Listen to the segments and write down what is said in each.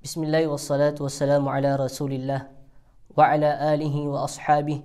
Bismillah wassalatu wassalamu ala rasulillah wa ala alihi wa ashabihi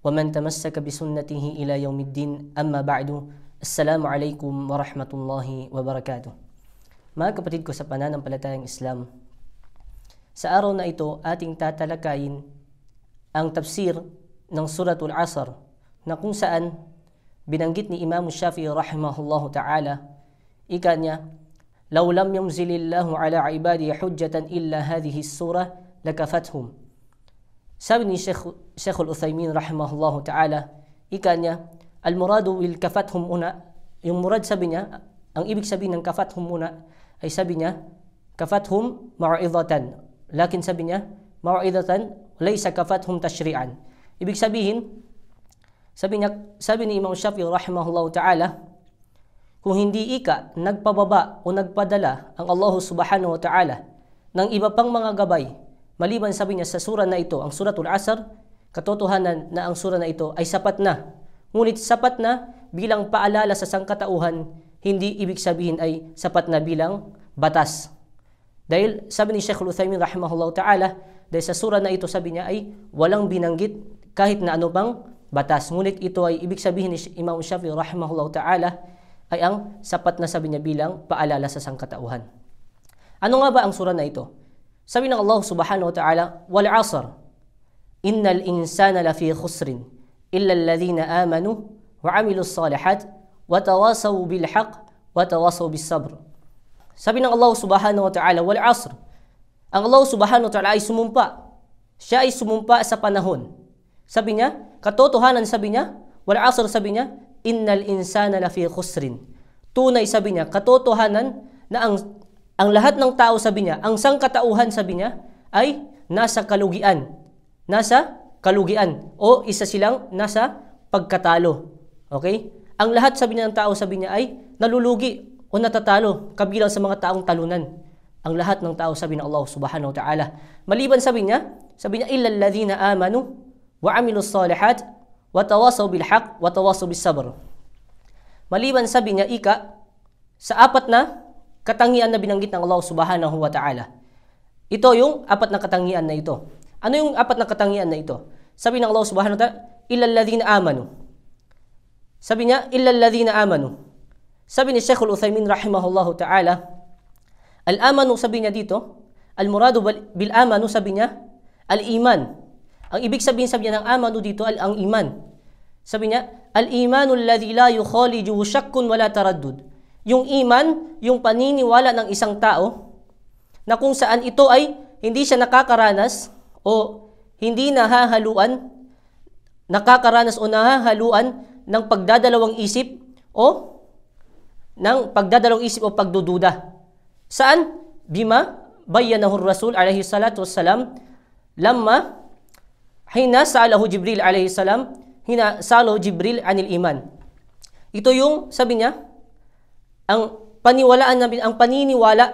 wa man tamassaka bisunnatihi ila yaumiddin, amma ba'du. Assalamu alaikum wa rahmatullahi wa barakatuh. Mga kapatid ko sa pananampalatayang Islam, sa araw na ito ating tatalakayin ang tafsir ng Suratul Asr, na kung saan binanggit ni Imam Shafi'i rahimahullahu ta'ala, ika niya, "Law lam yunzilillahu ala ibadihi hujjatan illa hadhihi as-surah lakafathum." Sabi ni Sheikh Al-Uthaymin rahimahullahu ta'ala, ika niya, al-muradu bil kafathum una, yung murad sabi niya, ang ibig sabihin ng kafathum muna ay sabi niya, kafathum mau'izatan. Lakin sabi niya, mau'izatan laysa kafathum tashri'an. Ibig sabihin, sabi ni Imam Shafi'i rahimahullahu ta'ala, kung hindi ika nagpababa o nagpadala ang Allah subhanahu wa ta'ala ng iba pang mga gabay, maliban sabi niya sa sura na ito, ang Suratul Asr, katotohanan na ang sura na ito ay sapat na. Ngunit sapat na bilang paalala sa sangkatauhan, hindi ibig sabihin ay sapat na bilang batas. Dahil sabi ni Sheikh Al-Uthaymin rahimahullah ta'ala, dahil sa sura na ito sabi niya ay walang binanggit kahit na ano pang batas. Ngunit ito ay ibig sabihin ni Imam Shafi'i rahimahullah ta'ala ay ang sapat na sabi niya bilang paalala sa sangkatauhan. Ano nga ba ang sura na ito? Sabi ng Allah subhanahu wa ta'ala, "Wal 'asr, innal insana lafi khusrin, illa alladhina amanu wa 'amilus salihat wa tawasaw bil haqq wa tawasaw bis sabr." Sabi ng Allah subhanahu wa ta'ala, "Wal 'asr." Ang Allah subhanahu wa ta'ala ay sumumpa. Siya ay sumumpa sa panahon. Sabi niya, katotohanan sabi niya, "Wal 'asr" sabi niya, innal insana lafi khusrin. Tunay sabi niya, katotohanan na ang lahat ng tao sabi niya, ang sangkatauhan sabi niya ay nasa kalugian. Nasa kalugian o isa silang nasa pagkatalo. Okay? Ang lahat sabi niya ng tao sabi niya ay nalulugi o natatalo kabilang sa mga taong talunan. Ang lahat ng tao sabi ng Allah subhanahu wa ta'ala. Maliban sabi niya illa alladhina amanu wa 'amilus salihat wa tawasaw bil haqq wa tawasaw bis sabr. Maliban sabi niya ika sa apat na katangian na binanggit ng Allah subhanahu wa ta'ala. Ito yung apat na katangian na ito. Ano yung apat na katangian na ito? Sabi ng Allah subhanahu wa ta'ala, illal ladhina amanu. Sabi niya, illal ladhina amanu. Sabi ni Sheikh Al-Uthaymin rahimahullahu ta'ala, al-amanu sabi niya dito, al-muradu bil amanu sabi niya, al-iman. Ang ibig sabihin sabi niya ng amanu dito ang iman. Sabi niya, al-imanu alladhi la yukhalijuhu shakkun wala taraddud. Yung iman, yung paniniwala ng isang tao na kung saan ito ay hindi siya nakakaranas o hindi nakakaranas o nahahaluan ng pagdadalawang isip o pagdududa. Saan? Bima bayyanahu Rasul alayhi salatu wassalam lamma hina sa'alahu Jibril alayhi salam, hina sa'alahu Jibril anil iman. Ito yung sabi niya, ang paniniwala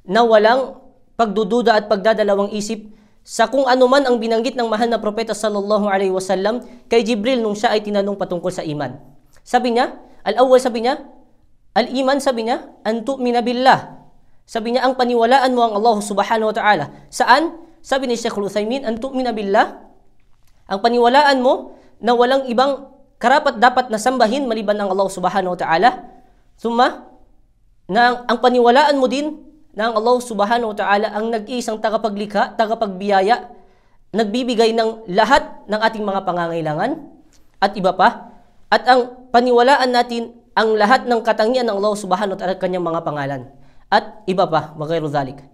na walang pagdududa at pagdadalawang isip sa kung ano man ang binanggit ng mahal na propeta sallallahu alaihi wasallam kay Jibril nung siya ay tinanong patungkol sa iman. Sabi niya, al-awwal sabi niya, al-iman sabi niya, an tu'mina billah. Sabi niya, ang paniwalaan mo ang Allah subhanahu wa ta'ala. Saan? Sabi ni Sheikh Al-Uthaymin, an tu'mina billah, ang paniwalaan mo na walang ibang karapat dapat na sambahin maliban ng Allah subhanahu wa ta'ala. Summa, ang paniwalaan mo din na ang Allah subhanahu wa ta'ala ang nag-iisang tagapaglikha, tagapagbiyaya, nagbibigay ng lahat ng ating mga pangangailangan at iba pa. At ang paniwalaan natin ang lahat ng katangian ng Allah subhanahu wa ta'ala kanyang mga pangalan at iba pa, magayro dhalik.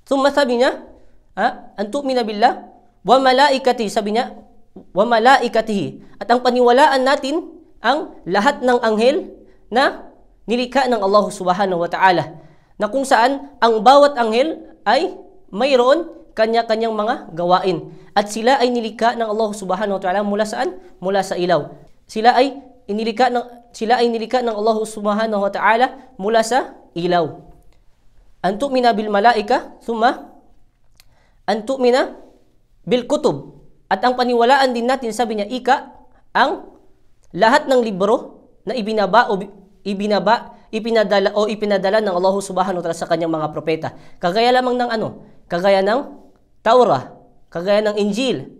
Summa sabi niya, an tu'mina billah wa malaikatihi, sabi niya, wa malaikatihi. At ang paniwalaan natin ang lahat ng anghel na nilikha ng Allah subhanahu wa ta'ala. Na kung saan ang bawat anghel ay mayroon kanya-kanyang mga gawain. At sila ay nilikha ng Allah subhanahu wa ta'ala mula saan? Mula sa ilaw. Sila ay nilikha ng Allah subhanahu wa ta'ala mula sa ilaw. An tu'mina bil malaika, thumma an tu'mina bil kutub. At ang paniwalaan din natin, sabi niya, ika, ang lahat ng libro na ibinaba ipinadala ng Allah subhanahu wa ta'ala sa kanyang mga propeta. Kagaya lamang ng kagaya ng Taurah, kagaya ng Injil,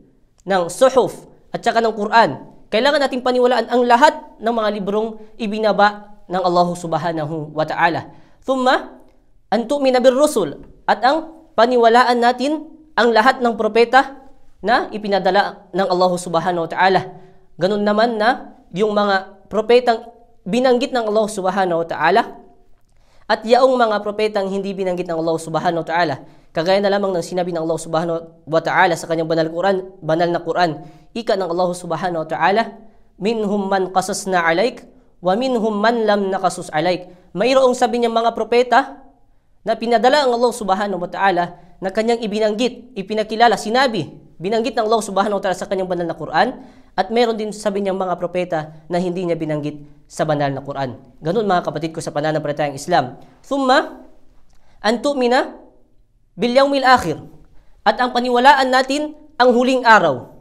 ng Suhuf, at saka ng Quran. Kailangan nating paniwalaan ang lahat ng mga librong ibinaba ng Allah subhanahu wa ta'ala. Thumma, an tu'mina bir-rusul, at ang paniwalaan natin ang lahat ng propeta na ipinadala ng Allah subhanahu wa ta'ala. Ganun naman na yung mga propetang binanggit ng Allah subhanahu wa ta'ala at yaong mga propetang hindi binanggit ng Allah subhanahu wa ta'ala. Kagaya na lamang ng sinabi ng Allah subhanahu wa ta'ala sa kanyang banal na Quran. Ika ng Allah subhanahu wa ta'ala, minhum man qasasna alayk wa minhum man lam naqasus alayk. Mayroong sabi niyang mga propeta na pinadala ang Allah subhanahu wa ta'ala na kanyang ibinanggit, ipinakilala, sinabi, binanggit ng Allah subhanahu wa ta'ala sa kanyang banal na Quran, at meron din sabi niyang mga propeta na hindi niya binanggit sa banal na Quran. Ganun mga kapatid ko sa pananampalatayang Islam. Thumma, an tu'mina bil yawmil akhir. At ang paniwalaan natin ang huling araw.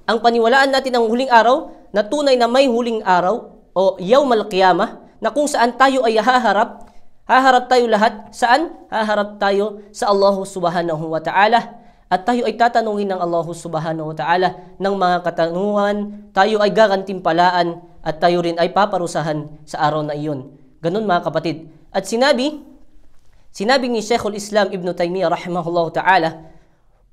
Ang paniwalaan natin ang huling araw na tunay na may huling araw o yawmal qiyamah na kung saan tayo ay haharap tayo lahat. Saan? Haharap tayo sa Allah subhanahu wa ta'ala. At tayo ay tatanungin ng Allah subhanahu wa ta'ala ng mga katanungan, tayo ay gagantimpalaan at tayo rin ay paparusahan sa araw na iyon. Ganun mga kapatid. At sinabi ni Sheikhul Islam Ibn Taymiyyah rahimahullah ta'ala,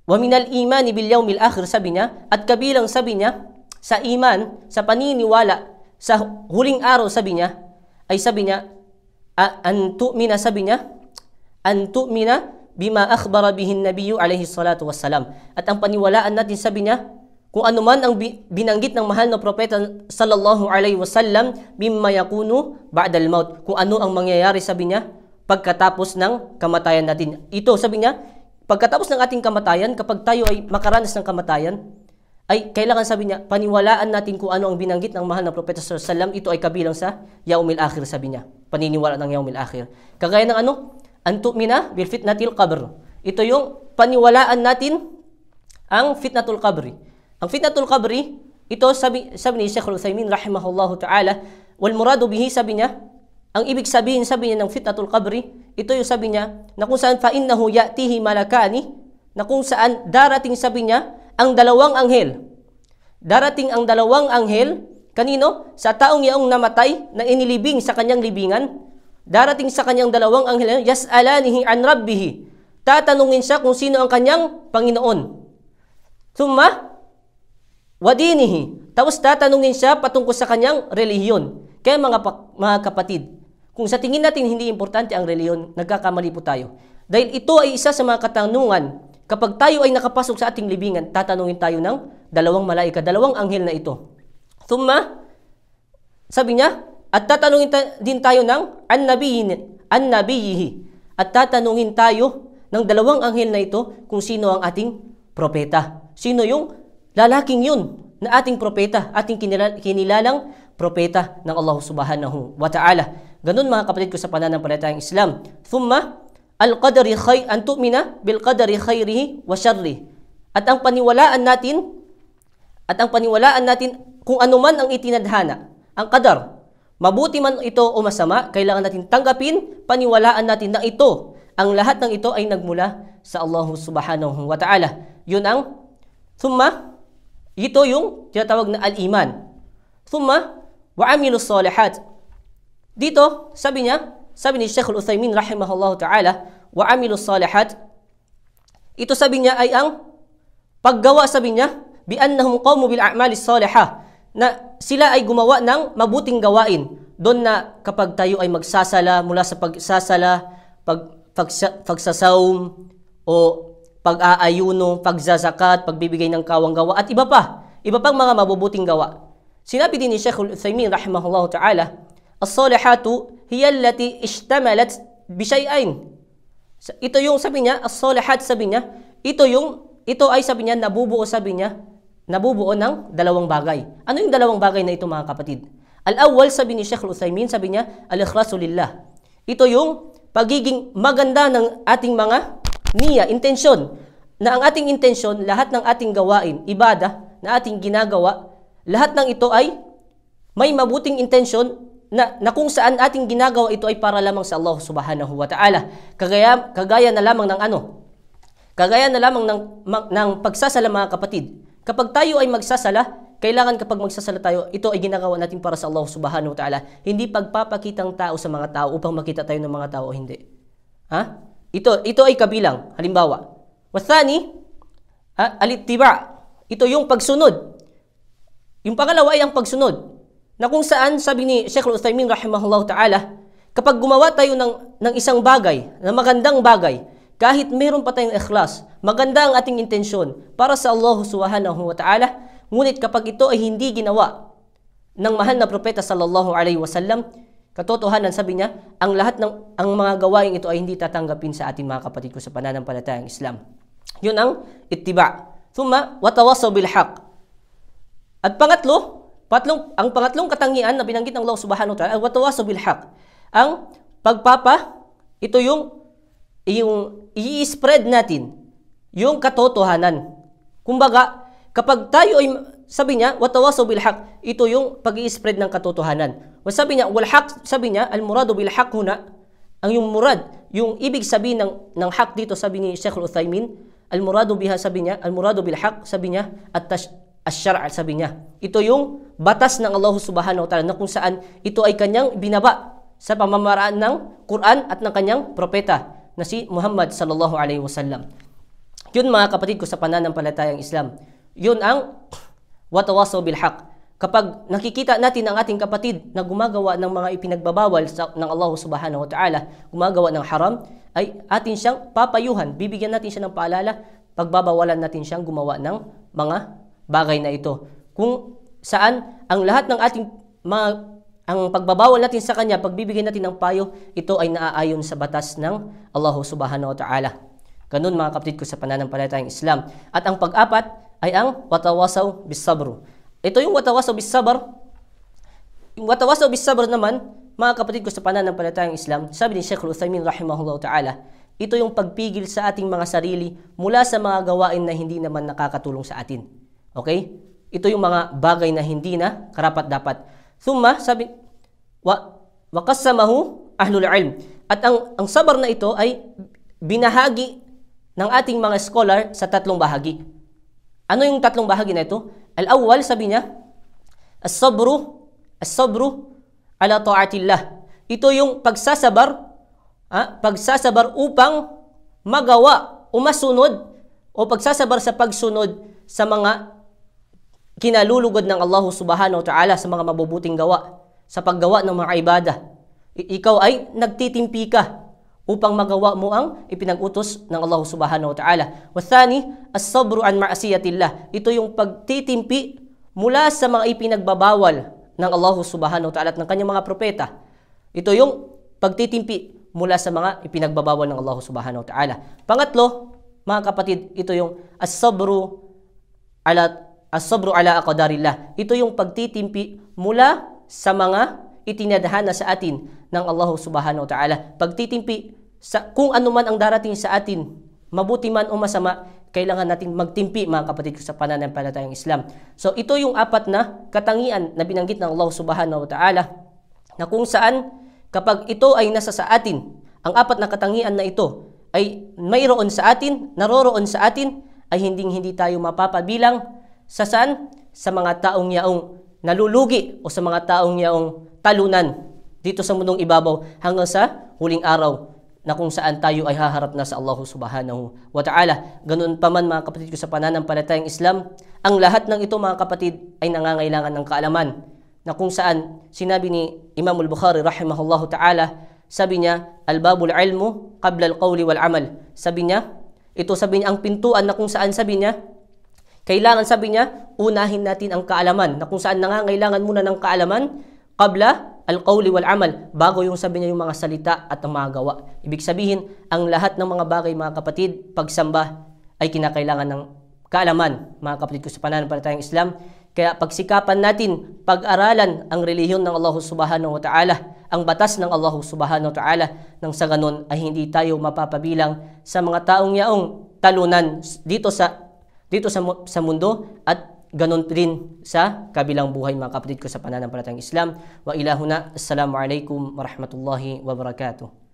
wa minal imani bil yawmil akhir, sabi niya, at kabilang sabi niya, sa iman, sa paniniwala, sa huling araw sabi niya, an tu'mina bima akhbara bihin nabiyyu alayhi salatu wassalam. At ang paniwalaan natin, sabi niya, kung ano man ang binanggit ng mahal na propeta sallallahu alayhi wasallam, mimma yakunu ba'dal maut, kung ano ang mangyayari, sabi niya, pagkatapos ng kamatayan natin. Ito, sabi niya, pagkatapos ng ating kamatayan, kapag tayo ay makaranas ng kamatayan, ay kailangan, sabi niya, paniwalaan natin kung ano ang binanggit ng mahal na propeta sallallahu alayhi wasallam. Ito ay kabilang sa yaumil akhir, sabi niya. Paniniwala ng yaumil akhir. Kagaya ng an tu'mina bil fitnatil qabr. Ito yung paniwalaan natin ang fitnatul qabri. Ang fitnatul qabri, ito sabi ni Sheikh Al-Uthaymin rahimahullahu ta'ala, wal muradu bihi, sabi niya, ang ibig sabihin, sabi niya, ng fitnatul qabri, ito yung sabi niya, na kung saan fa innahu ya'tihi malakani, na kung saan darating, sabi niya, ang dalawang anghel. Darating ang dalawang anghel, kanino? Sa taong yaong namatay na inilibing sa kanyang libingan. Darating sa kanyang dalawang anghel, yas'alanihi an rabbihi. Tatanungin siya kung sino ang kanyang Panginoon. Thumma, wadinihi. Tapos tatanungin siya patungkol sa kanyang relihiyon. Kaya mga kapatid, kung sa tingin natin hindi importante ang relihiyon, nagkakamali po tayo. Dahil ito ay isa sa mga katanungan. Kapag tayo ay nakapasok sa ating libingan, tatanungin tayo ng dalawang malaika, dalawang anghel na ito. Thumma, sabi niya, at tatanungin din tayo ng an-nabiyyihi. At tatanungin tayo ng dalawang anghel na ito kung sino ang ating propeta. Sino yung lalaking yun na ating propeta, ating kinilalang propeta ng Allah subhanahu wa ta'ala. Ganun mga kapatid ko sa pananampalatayang Islam. Thumma, an tu'mina bil qadari khairihi wa syarrihi. At ang paniwalaan natin kung ano man ang itinadhana, ang qadar, mabuti man ito o masama, kailangan natin tanggapin, paniwalaan natin na ito, ang lahat ng ito ay nagmula sa Allah subhanahu wa ta'ala. Yun ang thumma, ito yung tinatawag na al-iman. Thumma, wa amilus salihat. Dito, sabi ni Sheikh Al-Uthaymin rahimahullah ta'ala, wa amilus salihat. Ito sabi niya ay ang paggawa, sabi niya, bi annahum qamu bil a'malis salihah, na sila ay gumawa ng mabuting gawain. Doon na kapag tayo ay magsasala, mula sa pagsasala, pagsasawm, o pag-aayuno, pagzazakat, pagbibigay ng kawanggawa, at iba pang mga mabubuting gawa. Sinabi din ni Sheikh Al-Uthaymin rahimahullah ta'ala, as-salihatu hiya allati ishtamalat bi shay'ain. Ito yung sabi niya, as-salihat, sabi niya, ito ay sabi niya, nabubuo ng dalawang bagay. Ano yung dalawang bagay na ito mga kapatid? Al-awwal, sabi ni Sheikh Al-Uthaymin, sabi niya, al-ikhlasu lillah. Ito yung pagiging maganda ng ating mga niya, intensyon. Na ang ating intensyon, lahat ng ating gawain, ibadah na ating ginagawa, lahat ng ito ay may mabuting intensyon na kung saan ating ginagawa ito ay para lamang sa Allah subhanahu wa ta'ala. Kagaya na lamang ng Kagaya na lamang ng pagsasala mga kapatid. Kapag tayo ay magsasala, kailangan kapag magsasala tayo, ito ay ginagawa natin para sa Allah subhanahu wa ta'ala. Hindi pagpapakitang tao sa mga tao upang makita tayo ng mga tao o hindi. Ito ay kabilang. Halimbawa, wathani, al-ittiba'. Ito yung pagsunod. Yung pangalawa ay ang pagsunod. Na kung saan, sabi ni Sheikh Al-Uthaymin rahimahullah ta'ala, kapag gumawa tayo ng isang bagay, na magandang bagay, kahit meron pa tayong ikhlas, maganda ang ating intensyon para sa Allah subhanahu wa ta'ala, ngunit kapag ito ay hindi ginawa ng mahal na propeta sallallahu alaihi wasallam, katotohanan sabi niya, ang mga gawain ito ay hindi tatanggapin sa ating mga kapatid ko sa pananampalatayang Islam. Yun ang ittiba'. Thumma watawasaw bil haqq. At ang pangatlong katangian na binanggit ng Allah subhanahu wa ta'ala, watawasaw bil haqq. Ang ito yung i-spread natin yung katotohanan. Kumbaga, kapag tayo ay, sabi niya, watawasaw bil haqq, ito yung pag-i-spread ng katotohanan. Sabi niya, wal haqq, sabi niya, al-muradu bil haqq huna, ang yung murad, yung ibig sabihin ng haqq dito, sabi ni Sheikh Al-Uthaymin, al-muradu biha, sabi niya, al-muradu bil haqq, sabi niya, at-syar', sabi niya. Ito yung batas ng Allah subhanahu wa ta'ala na kung saan ito ay kanyang binaba sa pamamaraan ng Quran at ng kanyang propeta na si Muhammad sallallahu alaihi wasallam. Yun mga kapatid ko sa pananampalatayang Islam. Yun ang watawasaw bil haqq. Kapag nakikita natin ang ating kapatid na gumagawa ng mga ipinagbabawal ng Allah subhanahu wa ta'ala, gumagawa ng haram, ay atin siyang papayuhan. Bibigyan natin siya ng paalala, pagbabawalan natin siyang gumawa ng mga bagay na ito. Kung saan ang lahat ng ating ang pagbabawal natin sa kanya, pagbibigay natin ng payo, ito ay naaayon sa batas ng Allah subhanahu wa ta'ala. Ganun mga kapatid ko sa pananampalatayang Islam. At ang pag-apat ay ang watawasaw bis sabr. Ito yung watawasaw bis sabr. Yung watawasaw bis sabr naman, mga kapatid ko sa pananampalatayang Islam, sabi ni Sheikh Al-Uthaymin rahimahullah ta'ala, ito yung pagpigil sa ating mga sarili mula sa mga gawain na hindi naman nakakatulong sa atin. Okay? Ito yung mga bagay na hindi na karapat-dapat. Thumma, sabi, wa qassamahu ahlul ilm. At ang sabar na ito ay binahagi ng ating mga scholar sa tatlong bahagi. Ano yung tatlong bahagi na ito? Al-awwal, sabi niya, as-sabru ala ta'atillah. Ito yung pagsasabar upang magawa o masunod o pagsasabar sa pagsunod sa mga kinalulugod ng Allah subhanahu wa ta'ala, sa mga mabubuting gawa, sa paggawa ng mga ibadah. Ikaw ay nagtitimpi ka upang magawa mo ang ipinag-utos ng Allah subhanahu wa ta'ala. Wathani, as-sabru an ma'asiyatillah. Ito yung pagtitimpi mula sa mga ipinagbabawal ng Allah subhanahu wa ta'ala at ng kanyang mga propeta. Ito yung pagtitimpi mula sa mga ipinagbabawal ng Allah subhanahu wa ta'ala. Pangatlo, mga kapatid, ito yung as-sabru ala aqdarillah. Ito yung pagtitimpi mula sa mga itinadhana sa atin ng Allah subhanahu wa ta'ala. Pagtitimpi sa kung ano man ang darating sa atin, mabuti man o masama, kailangan natin magtimpi mga kapatid ko sa pananampalatayang Islam. So ito yung apat na katangian na binanggit ng Allah subhanahu wa ta'ala, na kung saan kapag ito ay nasa sa atin, ang apat na katangian na ito ay mayroon sa atin, naroroon sa atin, ay hindi tayo mapapabilang sa saan? Sa mga taong yaong nalulugi o sa mga taong yaong talunan dito sa mundong ibabaw hanggang sa huling araw na kung saan tayo ay haharap na sa Allah subhanahu wa ta'ala. Ganun pa man mga kapatid ko sa pananampalatayang Islam, ang lahat ng ito mga kapatid ay nangangailangan ng kaalaman, na kung saan sinabi ni Imam al-Bukhari rahimahullahu ta'ala, sabi niya, al-babul ilmu qabla al-qawli wal amal. Sabi niya, ang pintuan na kung saan sabi niya, kailangan, sabi niya, unahin natin ang kaalaman, na kung saan nangangailangan muna ng kaalaman qabla al-qawli wal amal, bago yung sabi niya yung mga salita at ang mga gawa. Ibig sabihin, ang lahat ng mga bagay mga kapatid, pagsamba ay kinakailangan ng kaalaman mga kapatid ko sa pananampalatayang Islam. Kaya pagsikapan natin pag-aralan ang relihiyon ng Allah subhanahu wa ta'ala, ang batas ng Allah subhanahu wa ta'ala, nang sa ganun ay hindi tayo mapapabilang sa mga taong yaong talunan dito sa mundo, at ganon rin sa kabilang buhay mga kapatid ko sa pananampalatayang Islam. Wa ilahuna, assalamu alaikum warahmatullahi wabarakatuh.